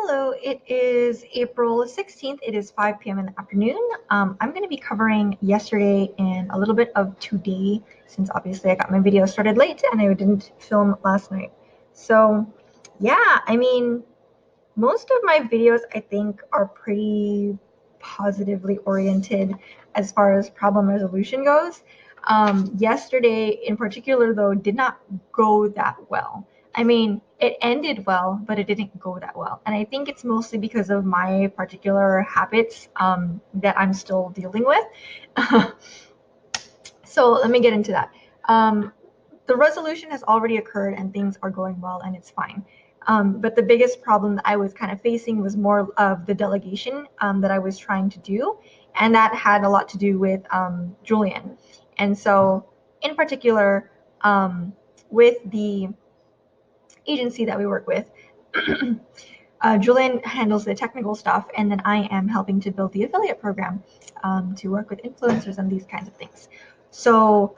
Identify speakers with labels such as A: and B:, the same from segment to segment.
A: Hello, it is April 16th. It is 5 p.m. in the afternoon. I'm going to be covering yesterday and a little bit of today, since obviously I got my video started late and I didn't film last night. So, yeah, most of my videos I think are pretty positively oriented as far as problem resolution goes. Yesterday in particular, though, did not go that well. It ended well, but it didn't go that well. And I think it's mostly because of my particular habits that I'm still dealing with. So let me get into that. The resolution has already occurred and things are going well and it's fine. But the biggest problem that I was kind of facing was more of the delegation that I was trying to do. And that had a lot to do with Julian. And so, in particular, with the agency that we work with, Julian handles the technical stuff, and then I am helping to build the affiliate program to work with influencers and these kinds of things. So,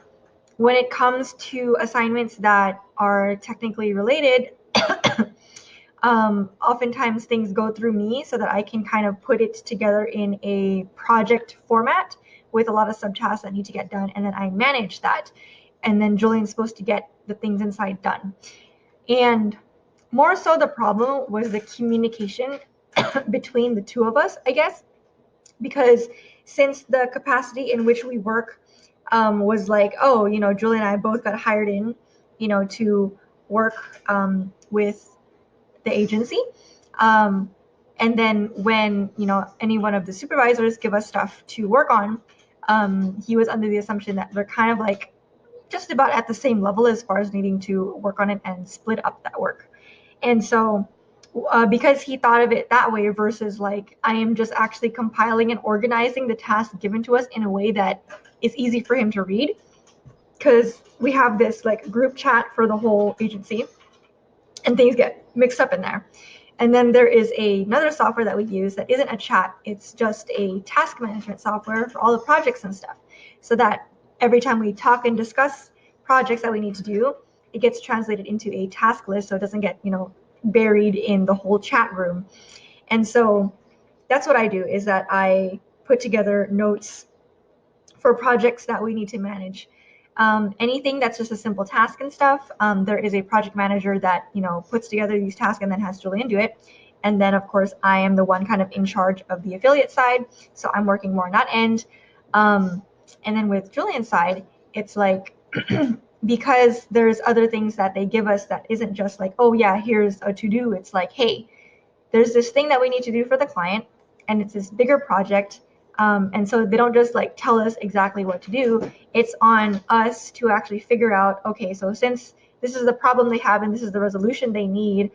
A: when it comes to assignments that are technically related, oftentimes things go through me so that I can kind of put it together in a project format with a lot of subtasks that need to get done, and then I manage that. And then Julian's supposed to get the things inside done. And more so the problem was the communication between the two of us, I guess, because since the capacity in which we work was like, oh, Julie and I both got hired in, to work with the agency. And then when, any one of the supervisors give us stuff to work on, he was under the assumption that they're kind of like just about at the same level as far as needing to work on it and split up that work. And so because he thought of it that way versus like I am just actually compiling and organizing the tasks given to us in a way that is easy for him to read, because we have this like group chat for the whole agency and things get mixed up in there. And then there is another software that we use that isn't a chat, it's just a task management software for all the projects and stuff, so that every time we talk and discuss projects that we need to do, it gets translated into a task list so it doesn't get buried in the whole chat room. And so that's what I do, is that I put together notes for projects that we need to manage. Anything that's just a simple task and stuff, there is a project manager that puts together these tasks and then has Julian do it. And then of course I am the one kind of in charge of the affiliate side, so I'm working more on that end. And then with Julian's side, it's like because there's other things that they give us that isn't just like, oh yeah, here's a to-do. It's like, hey, there's this thing that we need to do for the client, and it's this bigger project. And so they don't just like tell us exactly what to do. It's on us to actually figure out, okay, so since this is the problem they have and this is the resolution they need,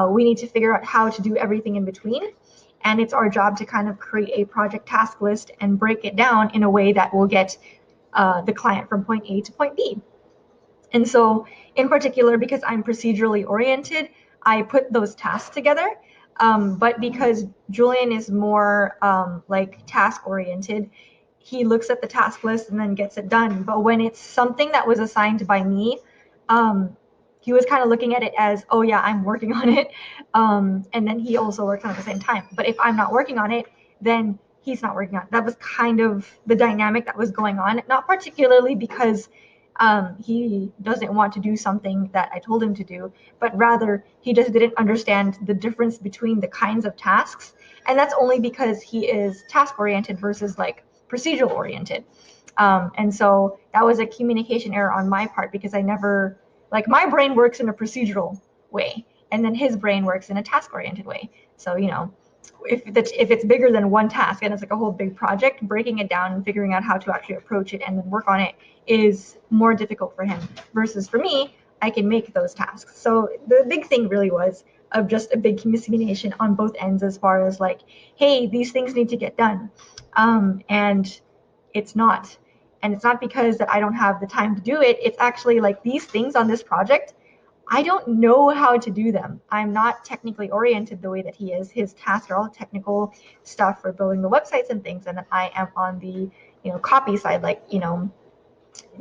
A: we need to figure out how to do everything in between. And it's our job to kind of create a project task list and break it down in a way that will get the client from point A to point B. And so in particular, because I'm procedurally oriented, I put those tasks together. But because Julian is more like task oriented, he looks at the task list and then gets it done. But when it's something that was assigned by me, he was kind of looking at it as, oh yeah, I'm working on it. And then he also works on it at the same time. But if I'm not working on it, then he's not working on it. That was kind of the dynamic that was going on. Not particularly because he doesn't want to do something that I told him to do, but rather he just didn't understand the difference between the kinds of tasks. And that's only because he is task oriented versus like procedural oriented. And so that was a communication error on my part, because I never, like, my brain works in a procedural way and then his brain works in a task oriented way. So, if it's bigger than one task and it's like a whole big project, breaking it down and figuring out how to actually approach it and then work on it is more difficult for him, versus for me, I can make those tasks. So the big thing really was of just a big miscommunication on both ends, as far as like, hey, these things need to get done, and it's not. And it's not because that I don't have the time to do it. It's actually like these things on this project, I don't know how to do them. I'm not technically oriented the way that he is. His tasks are all technical stuff for building the websites and things, and then I am on the copy side, like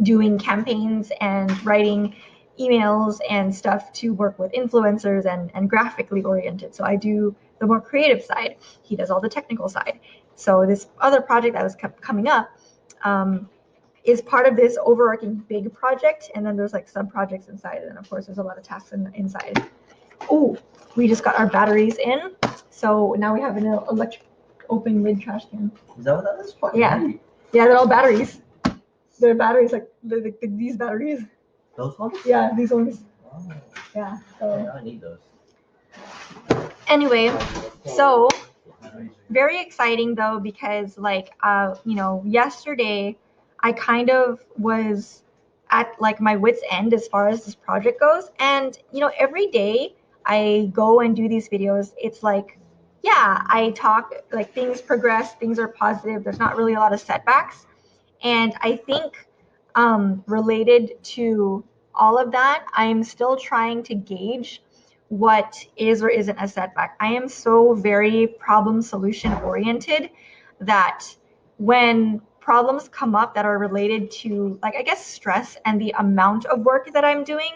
A: doing campaigns and writing emails and stuff to work with influencers and graphically oriented. So I do the more creative side. He does all the technical side. So this other project that was kept coming up is part of this overarching big project, and then there's like sub projects inside, and of course there's a lot of tasks inside. Oh, we just got our batteries in, so now we have an electric open lid trash can.
B: Is that what that is?
A: Yeah. Yeah, they're all batteries. They're batteries like these batteries.
B: Those ones?
A: Yeah, these ones.
B: Oh,
A: Yeah. So
B: I need those.
A: anyway, so very exciting though, because like yesterday I kind of was at like my wit's end as far as this project goes, and every day I go and do these videos, it's like, yeah, I talk, like things progress, things are positive, there's not really a lot of setbacks. And I think related to all of that, I'm still trying to gauge what is or isn't a setback. I am so very problem solution oriented that when problems come up that are related to, like, I guess, stress and the amount of work that I'm doing,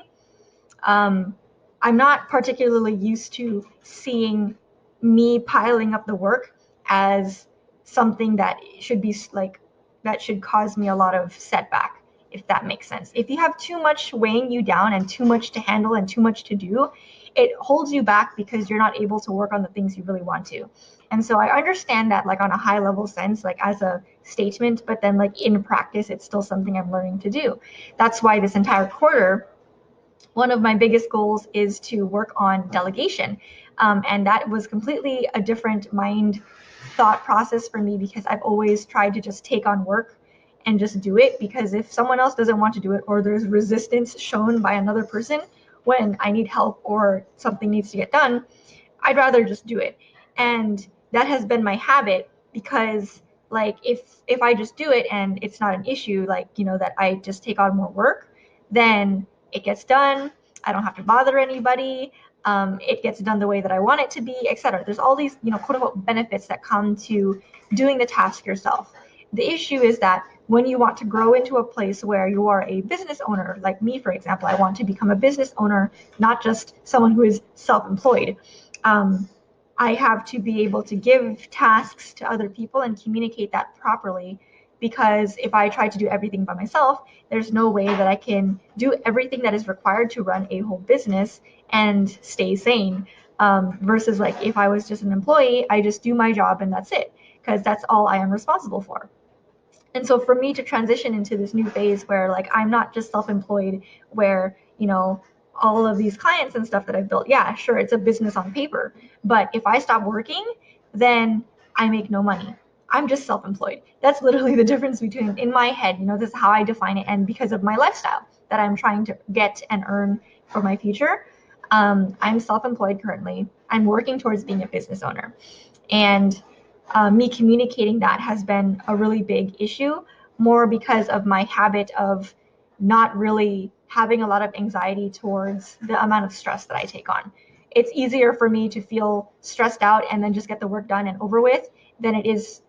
A: I'm not particularly used to seeing me piling up the work as something that should be like, that should cause me a lot of setback, if that makes sense. If you have too much weighing you down and too much to handle and too much to do, it holds you back because you're not able to work on the things you really want to. And so I understand that, like, on a high level sense, like as a statement, but then like in practice, it's still something I'm learning to do. That's why this entire quarter, one of my biggest goals is to work on delegation. And that was completely a different thought process for me, because I've always tried to just take on work and just do it, because if someone else doesn't want to do it, or there's resistance shown by another person when I need help or something needs to get done, I'd rather just do it. And that has been my habit, because like if I just do it and it's not an issue, like that I just take on more work, then it gets done. I don't have to bother anybody. It gets done the way that I want it to be, etc. There's all these quote unquote benefits that come to doing the task yourself. The issue is that when you want to grow into a place where you are a business owner, like me, for example, I want to become a business owner, not just someone who is self-employed. I have to be able to give tasks to other people and communicate that properly, because if I try to do everything by myself, there's no way that I can do everything that is required to run a whole business and stay sane. Versus like if I was just an employee, I just do my job and that's it, because that's all I am responsible for. And so for me to transition into this new phase where like I'm not just self-employed, where all of these clients and stuff that I've built, yeah, sure, it's a business on paper, but if I stop working, then I make no money. I'm just self-employed. That's literally the difference between, in my head, this is how I define it, and because of my lifestyle that I'm trying to get and earn for my future. I'm self-employed currently. I'm working towards being a business owner, and me communicating that has been a really big issue, more because of my habit of not really having a lot of anxiety towards the amount of stress that I take on. It's easier for me to feel stressed out and then just get the work done and over with than it is,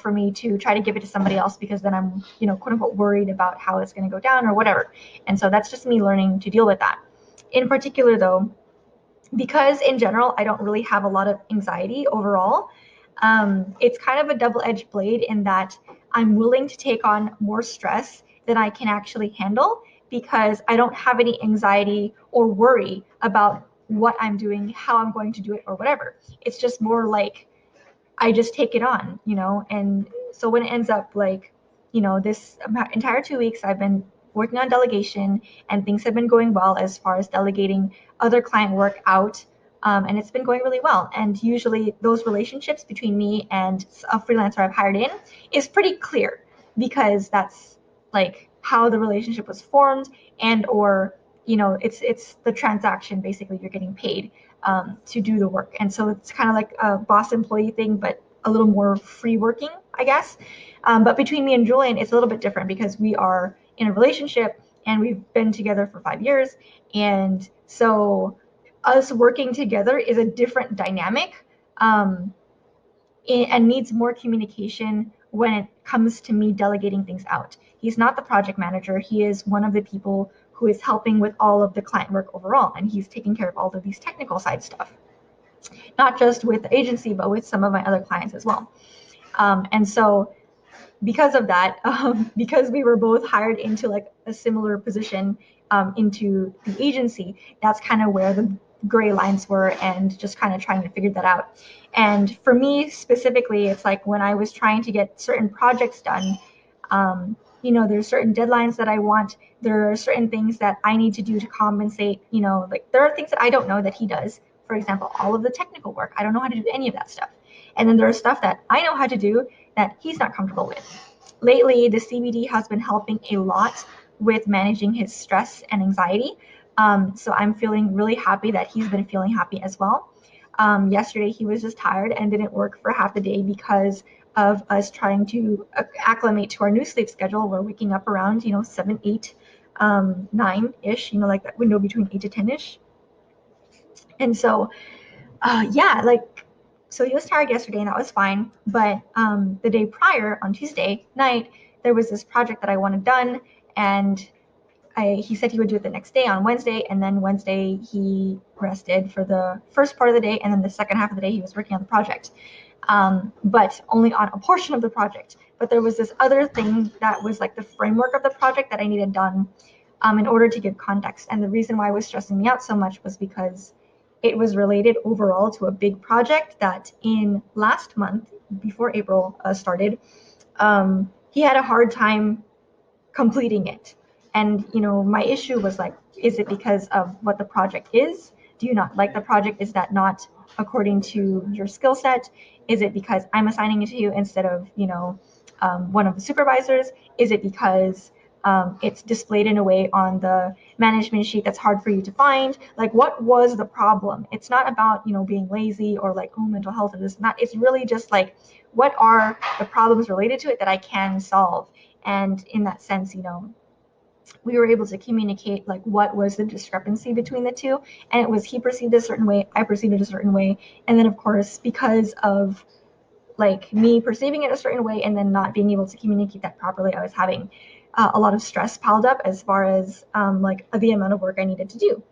A: for me to try to give it to somebody else, because then I'm, quote unquote, worried about how it's going to go down or whatever. And so that's just me learning to deal with that. In particular, though, because in general, I don't really have a lot of anxiety overall, it's kind of a double-edged blade in that I'm willing to take on more stress than I can actually handle, because I don't have any anxiety or worry about what I'm doing, how I'm going to do it, or whatever. It's just more like I just take it on, and so when it ends up like, this entire 2 weeks, I've been working on delegation, and things have been going well as far as delegating other client work out. And it's been going really well. And usually those relationships between me and a freelancer I've hired in is pretty clear, because that's like how the relationship was formed, and or it's the transaction, basically you're getting paid to do the work. And so it's kind of like a boss employee thing, but a little more free working, I guess. But between me and Julian, it's a little bit different, because we are in a relationship and we've been together for 5 years. And so us working together is a different dynamic, and needs more communication when it comes to me delegating things out. He's not the project manager. He is one of the people who is helping with all of the client work overall, and he's taking care of all of these technical side stuff, not just with the agency, but with some of my other clients as well. And so because of that, because we were both hired into like a similar position into the agency, that's kind of where the gray lines were, and just kind of trying to figure that out. And for me specifically, it's like when I was trying to get certain projects done, there's certain deadlines that I want. There are certain things that I need to do to compensate. Like there are things that I don't know that he does. For example, all of the technical work, I don't know how to do any of that stuff. And then there's stuff that I know how to do that he's not comfortable with. Lately, the CBD has been helping a lot with managing his stress and anxiety. So I'm feeling really happy that he's been feeling happy as well. Yesterday, he was just tired and didn't work for half the day because of us trying to acclimate to our new sleep schedule. We're waking up around, 7, 8, 9-ish, like that window between 8 to 10-ish. And so, so he was tired yesterday and that was fine. But the day prior, on Tuesday night, there was this project that I wanted done, and he said he would do it the next day on Wednesday, and then Wednesday he rested for the first part of the day, and then the second half of the day he was working on the project, but only on a portion of the project. But there was this other thing that was like the framework of the project that I needed done in order to give context. And the reason why it was stressing me out so much was because it was related overall to a big project that in last month, before April started, he had a hard time completing it. And, my issue was like, is it because of what the project is? Do you not like the project? Is that not according to your skill set? Is it because I'm assigning it to you instead of, one of the supervisors? Is it because it's displayed in a way on the management sheet that's hard for you to find? Like, what was the problem? It's not about, being lazy or like, oh, mental health or this and that. It's really just like, what are the problems related to it that I can solve? And in that sense, we were able to communicate like what was the discrepancy between the two. And it was he perceived it a certain way, I perceived it a certain way. And then of course, because of like me perceiving it a certain way and then not being able to communicate that properly, I was having a lot of stress piled up as far as like the amount of work I needed to do.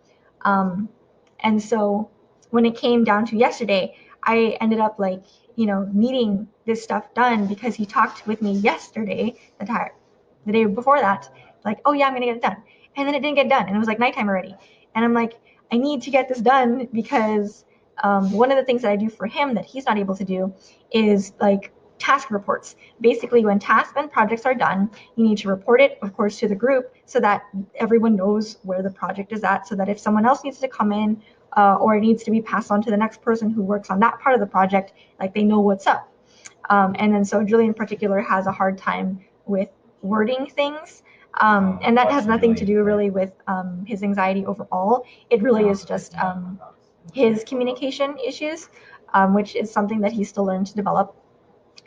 A: And so when it came down to yesterday, I ended up like, needing this stuff done because he talked with me yesterday, the day before that, like, oh yeah, I'm gonna get it done. And then it didn't get done, and it was like nighttime already. And I'm like, I need to get this done because one of the things that I do for him that he's not able to do is like task reports. Basically, when tasks and projects are done, you need to report it, of course, to the group so that everyone knows where the project is at, so that if someone else needs to come in or it needs to be passed on to the next person who works on that part of the project, like they know what's up. And then so Julie in particular has a hard time with wording things. And that has nothing to do really with his anxiety overall. It really is just his communication issues, which is something that he's still learning to develop.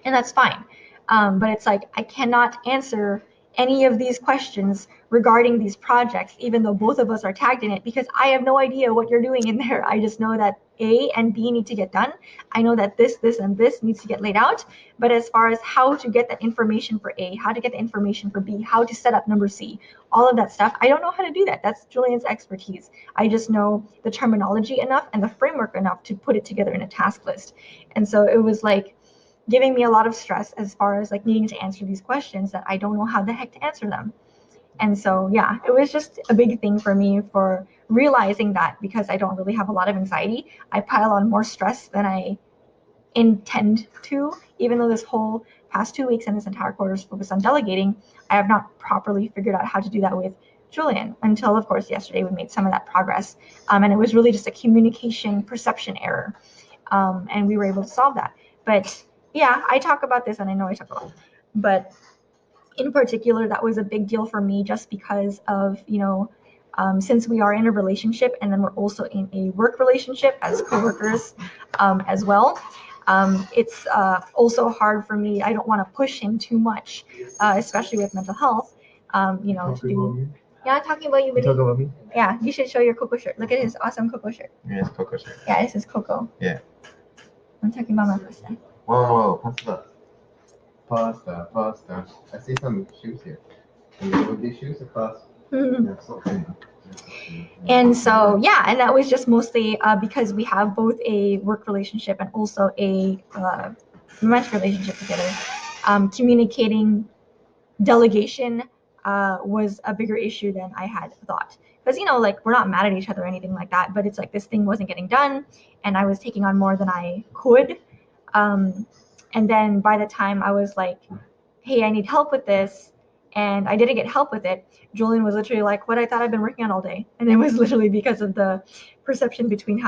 A: And that's fine. But it's like, I cannot answer any of these questions regarding these projects, even though both of us are tagged in it, because I have no idea what you're doing in there. I just know that A and B need to get done. I know that this, and this needs to get laid out. But as far as how to get that information for A, how to get the information for B, how to set up number C, all of that stuff, I don't know how to do that. That's Julian's expertise. I just know the terminology enough and the framework enough to put it together in a task list. And so it was like, giving me a lot of stress as far as like needing to answer these questions that I don't know how the heck to answer them. And so, yeah, it was just a big thing for me for realizing that because I don't really have a lot of anxiety, I pile on more stress than I intend to, even though this whole past 2 weeks and this entire quarter is focused on delegating, I have not properly figured out how to do that with Julian until, of course, yesterday we made some of that progress. And it was really just a communication perception error. And we were able to solve that. But yeah, I talk about this and I know I talk about it, but in particular, that was a big deal for me just because of, since we are in a relationship and then we're also in a work relationship as coworkers as well. It's also hard for me. I don't want to push him too much, especially with mental health, to do. Yeah, talking about you, buddy. Talk about me? Yeah, you should show your Coco shirt. Look at his awesome Coco shirt.
B: Yeah, it's Coco shirt.
A: Yeah, this is Coco.
B: Yeah.
A: I'm talking about my first time.
B: Whoa, pasta. I see some shoes here. Can you move these shoes across
A: And so, yeah, and that was just mostly because we have both a work relationship and also a romantic relationship together. Communicating delegation was a bigger issue than I had thought. Because, like, we're not mad at each other or anything like that, but it's like this thing wasn't getting done, and I was taking on more than I could. And then by the time I was like, hey, I need help with this, and I didn't get help with it, Julian was literally like, what, I thought I've been working on all day. And it was literally because of the perception between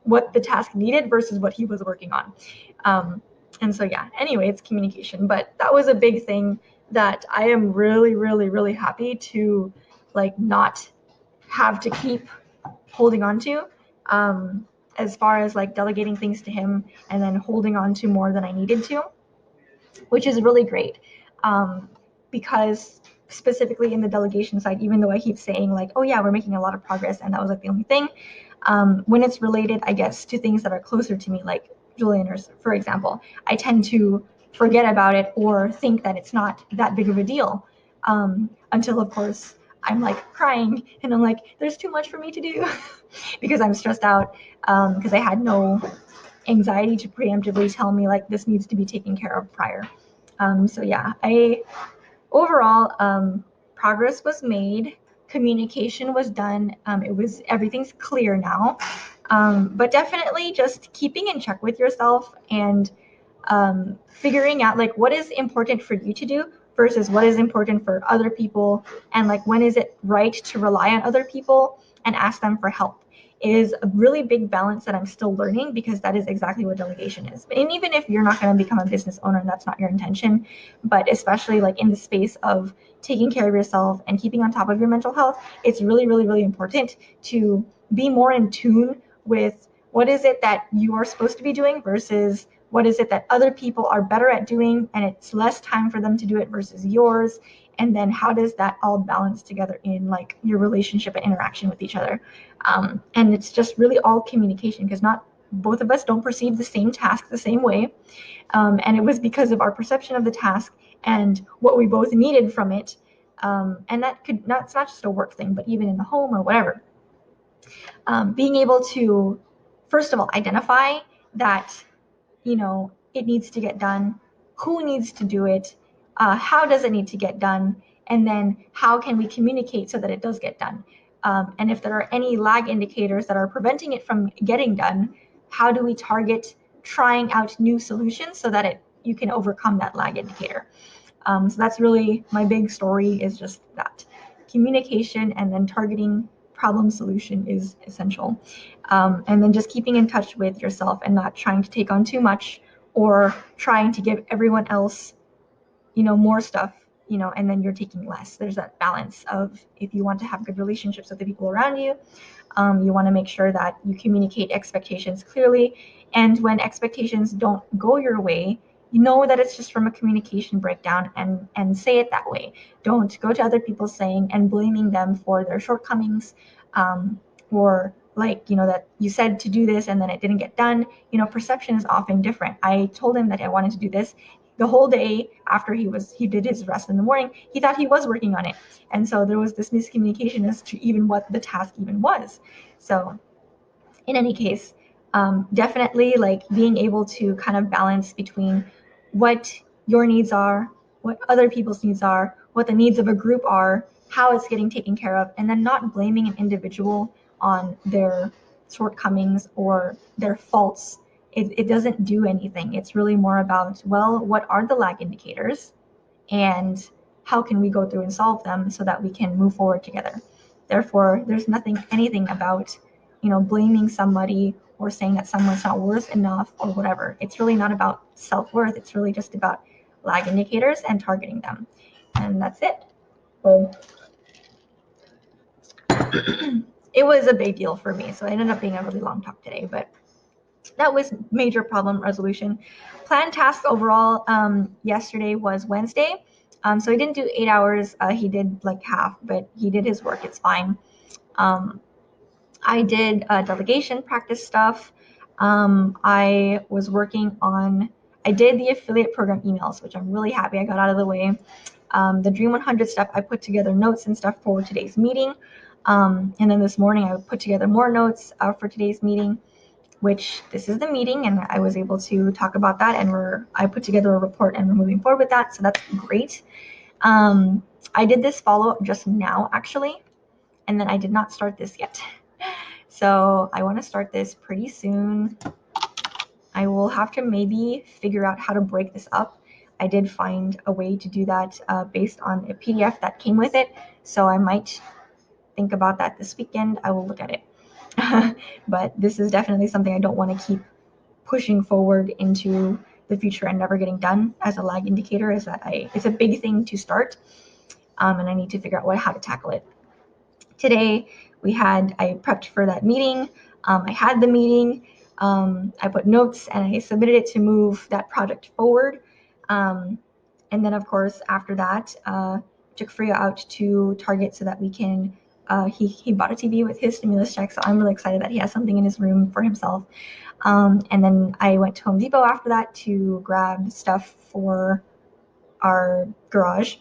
A: what the task needed versus what he was working on. And so, yeah, anyway, it's communication. But that was a big thing that I am really, really, really happy to like not have to keep holding on to. As far as like delegating things to him and then holding on to more than I needed to, which is really great. Because specifically in the delegation side, even though I keep saying like, oh yeah, we're making a lot of progress, and that was like the only thing, when it's related, I guess, to things that are closer to me, like Julian, or for example, I tend to forget about it or think that it's not that big of a deal, until of course I'm like crying and I'm like, there's too much for me to do because I'm stressed out, because I had no anxiety to preemptively tell me like this needs to be taken care of prior. So yeah, overall, progress was made, communication was done. Everything's clear now, but definitely just keeping in check with yourself and figuring out like what is important for you to do versus what is important for other people, and like when is it right to rely on other people and ask them for help is a really big balance that I'm still learning, because that is exactly what delegation is. And even if you're not going to become a business owner and that's not your intention, but especially like in the space of taking care of yourself and keeping on top of your mental health, it's really, really, really important to be more in tune with what is it that you are supposed to be doing versus what is it that other people are better at doing and it's less time for them to do it versus yours. And then how does that all balance together in like your relationship and interaction with each other. And it's just really all communication, because not both of us don't perceive the same task the same way. And it was because of our perception of the task and what we both needed from it. And it's not just a work thing, but even in the home or whatever. Being able to, first of all, identify that, it needs to get done, who needs to do it, how does it need to get done, and then how can we communicate so that it does get done. And if there are any lag indicators that are preventing it from getting done, how do we target trying out new solutions so that you can overcome that lag indicator. So that's really my big story, is just that communication, and then targeting problem solution is essential. And then just keeping in touch with yourself and not trying to take on too much or trying to give everyone else, more stuff, and then you're taking less. There's that balance of, if you want to have good relationships with the people around you, you want to make sure that you communicate expectations clearly. And when expectations don't go your way, you know that it's just from a communication breakdown, and say it that way. Don't go to other people saying and blaming them for their shortcomings, or like, that you said to do this and then it didn't get done. Perception is often different. I told him that I wanted to do this. The whole day after he did his rest in the morning, he thought he was working on it. And so there was this miscommunication as to even what the task even was. So in any case, definitely like being able to kind of balance between what your needs are, what other people's needs are, what the needs of a group are, how it's getting taken care of, and then not blaming an individual on their shortcomings or their faults. It doesn't do anything. It's really more about, well, what are the lag indicators, and how can we go through and solve them so that we can move forward together. Therefore, there's anything about, blaming somebody or saying that someone's not worth enough or whatever. It's really not about self-worth. It's really just about lag indicators and targeting them. And that's it. Well, it was a big deal for me, so it ended up being a really long talk today, but that was major problem resolution. Planned task overall, yesterday was Wednesday. So he didn't do 8 hours. He did like half, but he did his work. It's fine. I did delegation practice stuff. I was working on, I did the affiliate program emails, which I'm really happy I got out of the way. The Dream 100 stuff, I put together notes and stuff for today's meeting. And then this morning I put together more notes for today's meeting, which this is the meeting, and I was able to talk about that, and I put together a report and we're moving forward with that. So that's great. I did this follow-up just now actually, and then I did not start this yet. So I want to start this pretty soon. I will have to maybe figure out how to break this up. I did find a way to do that based on a PDF that came with it. So I might think about that this weekend. I will look at it. But this is definitely something I don't want to keep pushing forward into the future and never getting done as a lag indicator. Is that it's a big thing to start, and I need to figure out how to tackle it. Today I prepped for that meeting. I had the meeting. I put notes and I submitted it to move that project forward. And then of course after that, took Freya out to Target so that we can. He bought a TV with his stimulus check, so I'm really excited that he has something in his room for himself. And then I went to Home Depot after that to grab stuff for our garage.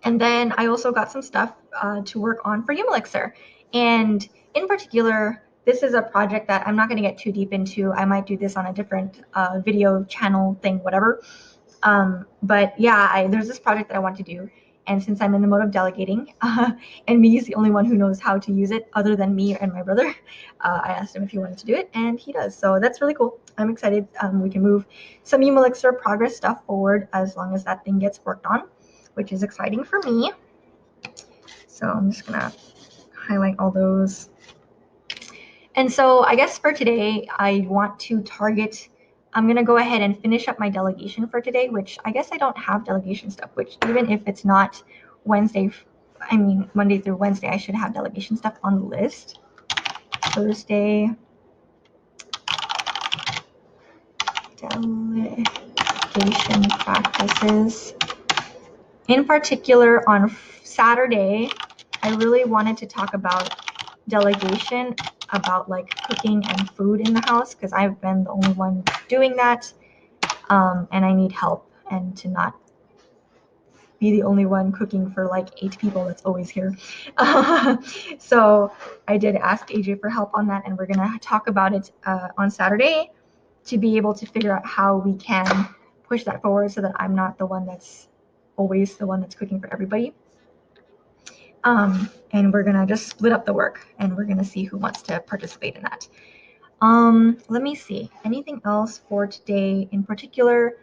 A: And then I also got some stuff to work on for Humelixir. And in particular, this is a project that I'm not going to get too deep into. I might do this on a different video channel thing, whatever. But yeah, there's this project that I want to do. And since I'm in the mode of delegating, and me is the only one who knows how to use it other than me and my brother, I asked him if he wanted to do it, and he does. So that's really cool. I'm excited. We can move some Humelixir progress stuff forward as long as that thing gets worked on, which is exciting for me. So I'm just gonna highlight all those. And so I guess for today, I want to target, I'm gonna go ahead and finish up my delegation for today, which I guess I don't have delegation stuff, which even if it's not Monday through Wednesday, I should have delegation stuff on the list. Thursday, delegation practices. In particular, on Saturday, I really wanted to talk about delegation, about like cooking and food in the house, because I've been the only one doing that, and I need help, and to not be the only one cooking for like 8 people that's always here. So I did ask AJ for help on that, and we're gonna talk about it on Saturday to be able to figure out how we can push that forward so that I'm not the one that's always the one that's cooking for everybody. And we're gonna just split up the work, and we're gonna see who wants to participate in that. Let me see. Anything else for today in particular?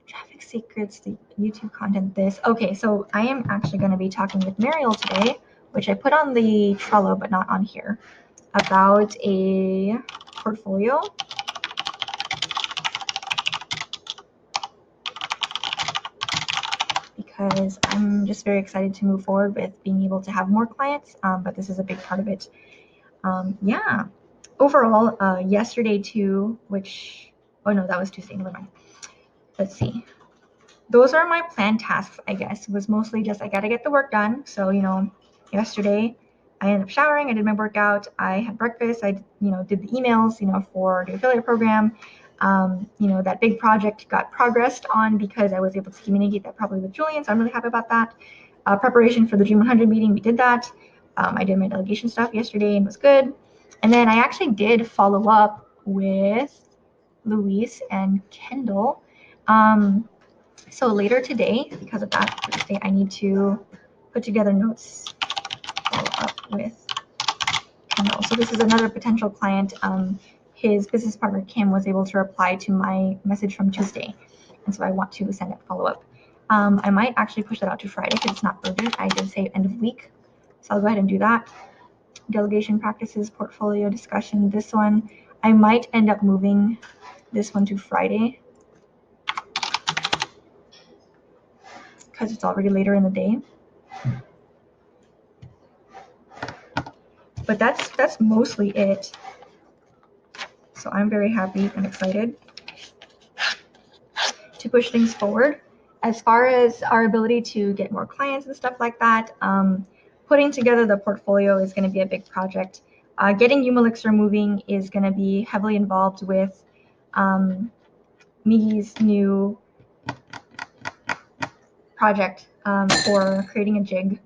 A: Traffic secrets, the YouTube content, this. Okay, so I am actually going to be talking with Mariel today, which I put on the Trello but not on here, about a portfolio. Because I'm just very excited to move forward with being able to have more clients, but this is a big part of it. Yeah. Overall, yesterday too, oh no, that was Tuesday, never mind. Let's see. Those are my planned tasks, I guess. It was mostly just I got to get the work done. So, yesterday I ended up showering, I did my workout, I had breakfast, I, did the emails, for the affiliate program. That big project got progressed on because I was able to communicate that properly with Julian. So I'm really happy about that. Preparation for the Dream 100 meeting, we did that. I did my delegation stuff yesterday and it was good. And then I actually did follow up with Louise and Kendall. So later today, because of that, Thursday, I need to put together notes, follow up with Kendall. So this is another potential client. His business partner, Kim, was able to reply to my message from Tuesday. And so I want to send that follow-up. I might actually push that out to Friday because it's not urgent. I did say end of week. So I'll go ahead and do that. Delegation practices, portfolio discussion. This one, I might end up moving this one to Friday, because it's already later in the day. But that's mostly it. So I'm very happy and excited to push things forward. As far as our ability to get more clients and stuff like that, putting together the portfolio is going to be a big project. Getting Humelixir moving is going to be heavily involved with Miggy's new project for creating a jig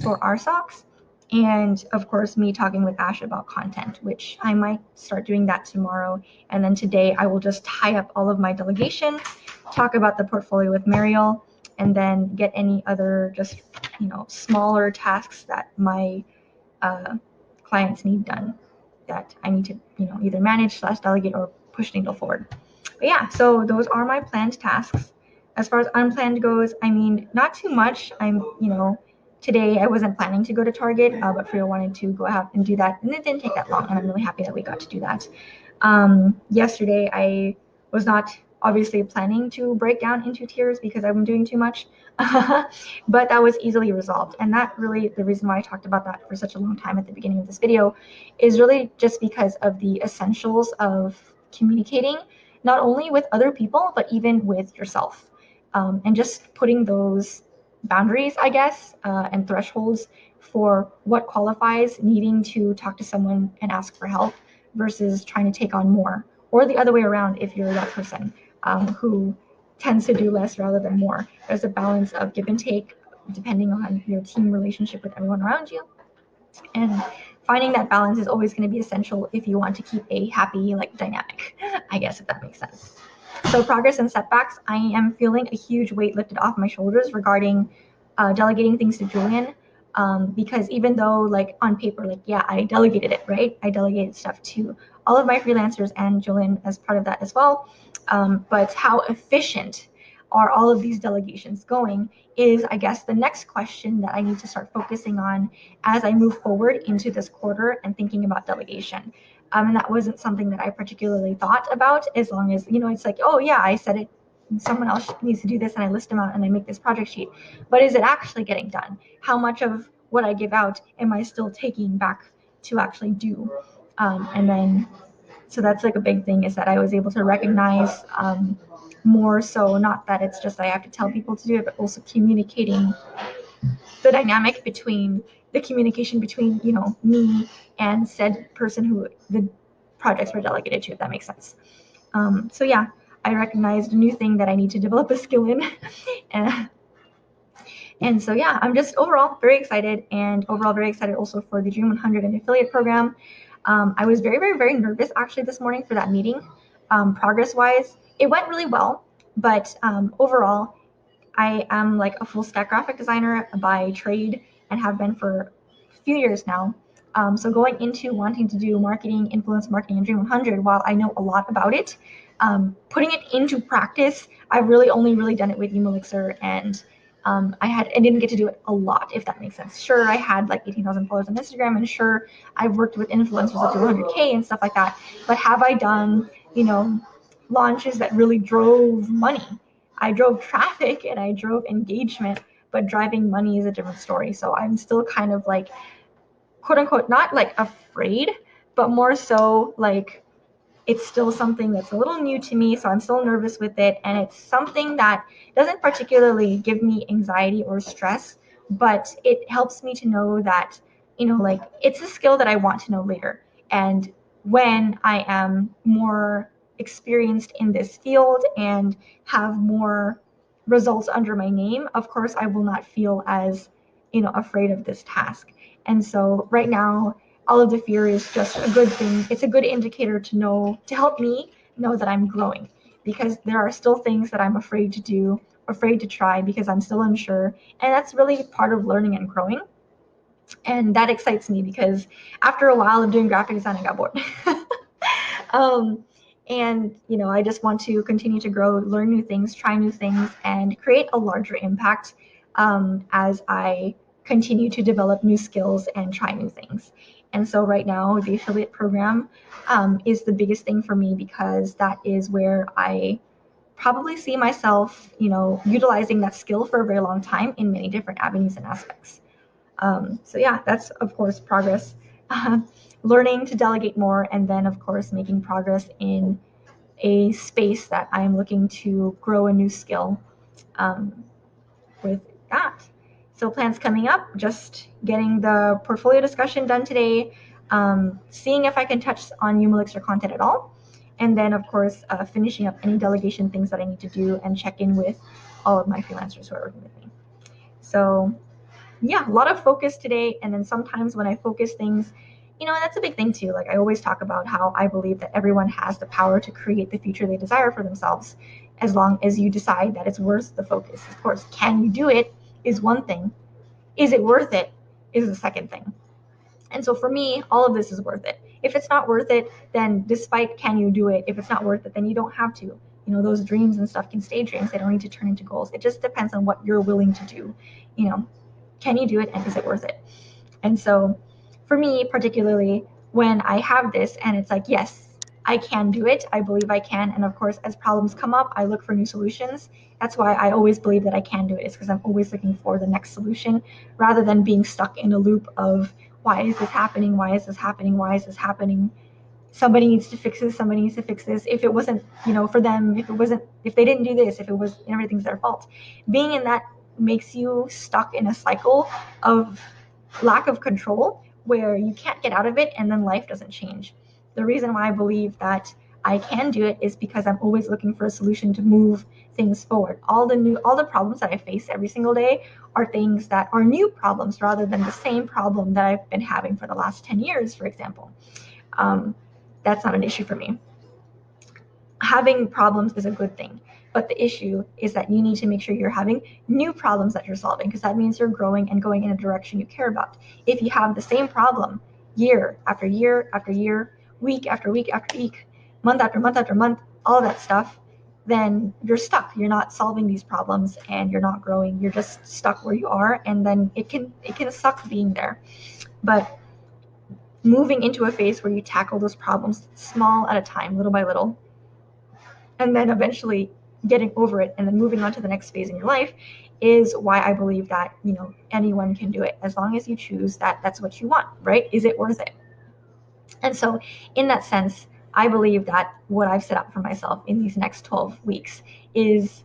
A: for our socks. And of course, me talking with Ash about content, which I might start doing that tomorrow. And then today I will just tie up all of my delegations, talk about the portfolio with Mariel, and then get any other just, smaller tasks that my clients need done that I need to, either manage / delegate or push needle forward. But yeah, so those are my planned tasks. As far as unplanned goes, I mean, not too much. Today I wasn't planning to go to Target, but Frio wanted to go out and do that, and it didn't take that long, and I'm really happy that we got to do that. Yesterday I was not obviously planning to break down into tears because I've been doing too much, but that was easily resolved. And that really, the reason why I talked about that for such a long time at the beginning of this video is really just because of the essentials of communicating, not only with other people, but even with yourself. And just putting those boundaries, I guess, and thresholds for what qualifies needing to talk to someone and ask for help versus trying to take on more, or the other way around if you're that person who tends to do less rather than more. There's a balance of give and take depending on your team relationship with everyone around you. And finding that balance is always going to be essential if you want to keep a happy dynamic, I guess, if that makes sense. So progress and setbacks, I am feeling a huge weight lifted off my shoulders regarding delegating things to Julian. Because even though on paper, yeah, I delegated it, right? I delegated stuff to all of my freelancers and Julian as part of that as well. But how efficient are all of these delegations going is, I guess, the next question that I need to start focusing on as I move forward into this quarter and thinking about delegation. And that wasn't something that I particularly thought about, as long as, it's like, oh yeah, I said it, someone else needs to do this, and I list them out and I make this project sheet. But is it actually getting done? How much of what I give out am I still taking back to actually do? And then, so that's a big thing, is that I was able to recognize more so, not that it's just I have to tell people to do it, but also communicating the dynamic between the communication between, me and said person who the projects were delegated to, if that makes sense. So yeah, I recognized a new thing that I need to develop a skill in. And so yeah, I'm just overall very excited, and overall very excited also for the Dream 100 and affiliate program. I was very, very, very nervous actually this morning for that meeting. Progress-wise, it went really well, but overall, I am a full stack graphic designer by trade and have been for a few years now. So going into wanting to do marketing, influence marketing, and Dream 100, while I know a lot about it, putting it into practice, I've really only really done it with Umelixir, and I didn't get to do it a lot, if that makes sense. Sure, I had 18,000 followers on Instagram, and sure, I've worked with influencers up to 100K and stuff like that. But have I done, launches that really drove money? I drove traffic and I drove engagement, but driving money is a different story. So I'm still kind of quote unquote, not afraid, but more so it's still something that's a little new to me. So I'm still nervous with it. And it's something that doesn't particularly give me anxiety or stress, but it helps me to know that, it's a skill that I want to know later. And when I am more experienced in this field and have more results under my name, of course, I will not feel as, afraid of this task. And so right now, all of the fear is just a good thing. It's a good indicator to know, to help me know that I'm growing, because there are still things that I'm afraid to do, afraid to try, because I'm still unsure. And that's really part of learning and growing. And that excites me, because after a while of doing graphic design, I got bored. And, I just want to continue to grow, learn new things, try new things, and create a larger impact as I continue to develop new skills and try new things. And so right now, the affiliate program is the biggest thing for me, because that is where I probably see myself, utilizing that skill for a very long time in many different avenues and aspects. So yeah, that's of course progress. Learning to delegate more, and then of course making progress in a space that I'm looking to grow a new skill with that. So plans coming up, just getting the portfolio discussion done today, seeing if I can touch on Umelixir content at all, and then of course finishing up any delegation things that I need to do and check in with all of my freelancers who are working with me. So yeah, a lot of focus today. And then sometimes when I focus things, that's a big thing too. Like I always talk about how I believe that everyone has the power to create the future they desire for themselves, as long as you decide that it's worth the focus. Of course, can you do it is one thing. Is it worth it is the second thing. And so for me, all of this is worth it. If it's not worth it, then despite can you do it, if it's not worth it, then you don't have to. Those dreams and stuff can stay dreams. They don't need to turn into goals. It just depends on what you're willing to do. Can you do it and is it worth it? And so for me, particularly when I have this and it's like, yes, I can do it. I believe I can. And of course, as problems come up, I look for new solutions. That's why I always believe that I can do it. It's because I'm always looking for the next solution rather than being stuck in a loop of why is this happening? Why is this happening? Why is this happening? Somebody needs to fix this. Somebody needs to fix this. If it wasn't, for them, if they didn't do this, if it was, everything's their fault. Being in that makes you stuck in a cycle of lack of control where you can't get out of it and then life doesn't change. The reason why I believe that I can do it is because I'm always looking for a solution to move things forward. All the problems that I face every single day are things that are new problems rather than the same problem that I've been having for the last 10 years, for example. That's not an issue for me. Having problems is a good thing. But the issue is that you need to make sure you're having new problems that you're solving, because that means you're growing and going in a direction you care about. If you have the same problem year after year after year, week after week after week, month after month after month, all that stuff, then you're stuck. You're not solving these problems and you're not growing. You're just stuck where you are, and then it can suck being there. But moving into a phase where you tackle those problems small at a time, little by little, and then eventually getting over it and then moving on to the next phase in your life is why I believe that, anyone can do it as long as you choose that's what you want, right? Is it worth it? And so in that sense, I believe that what I've set up for myself in these next 12 weeks is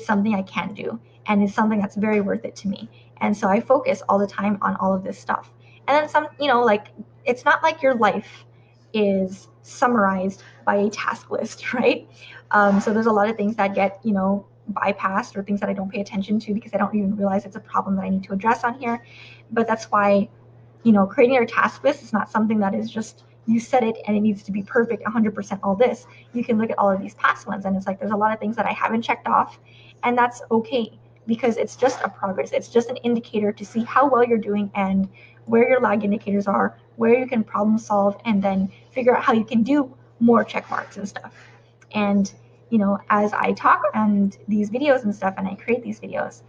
A: something I can do and is something that's very worth it to me. And so I focus all the time on all of this stuff. And then some, like, it's not like your life is summarized by a task list, right? So there's a lot of things that get, bypassed, or things that I don't pay attention to because I don't even realize it's a problem that I need to address on here. But that's why, creating your task list is not something that is just you set it and it needs to be perfect 100% all this. You can look at all of these past ones and it's like there's a lot of things that I haven't checked off, and that's okay because it's just a progress. It's just an indicator to see how well you're doing and where your lag indicators are, where you can problem solve, and then figure out how you can do more check marks and stuff. And as I talk on these videos and stuff and I create these videos,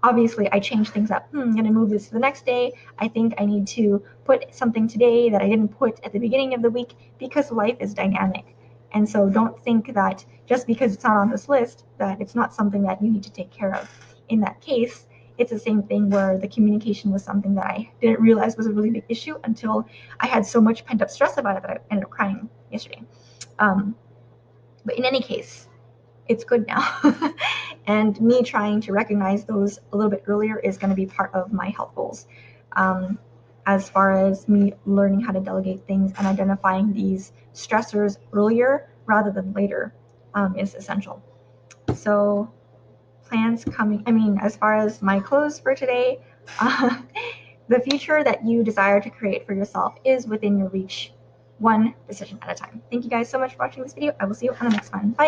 A: obviously I change things up. I'm going to move this to the next day. I think I need to put something today that I didn't put at the beginning of the week, because life is dynamic. And so don't think that just because it's not on this list that it's not something that you need to take care of. In that case, it's the same thing where the communication was something that I didn't realize was a really big issue until I had so much pent up stress about it that I ended up crying yesterday. But in any case, it's good now. And me trying to recognize those a little bit earlier is going to be part of my health goals. As far as me learning how to delegate things and identifying these stressors earlier rather than later is essential. So plans coming, as far as my close for today, the future that you desire to create for yourself is within your reach, one decision at a time. Thank you guys so much for watching this video. I will see you on the next one. Bye.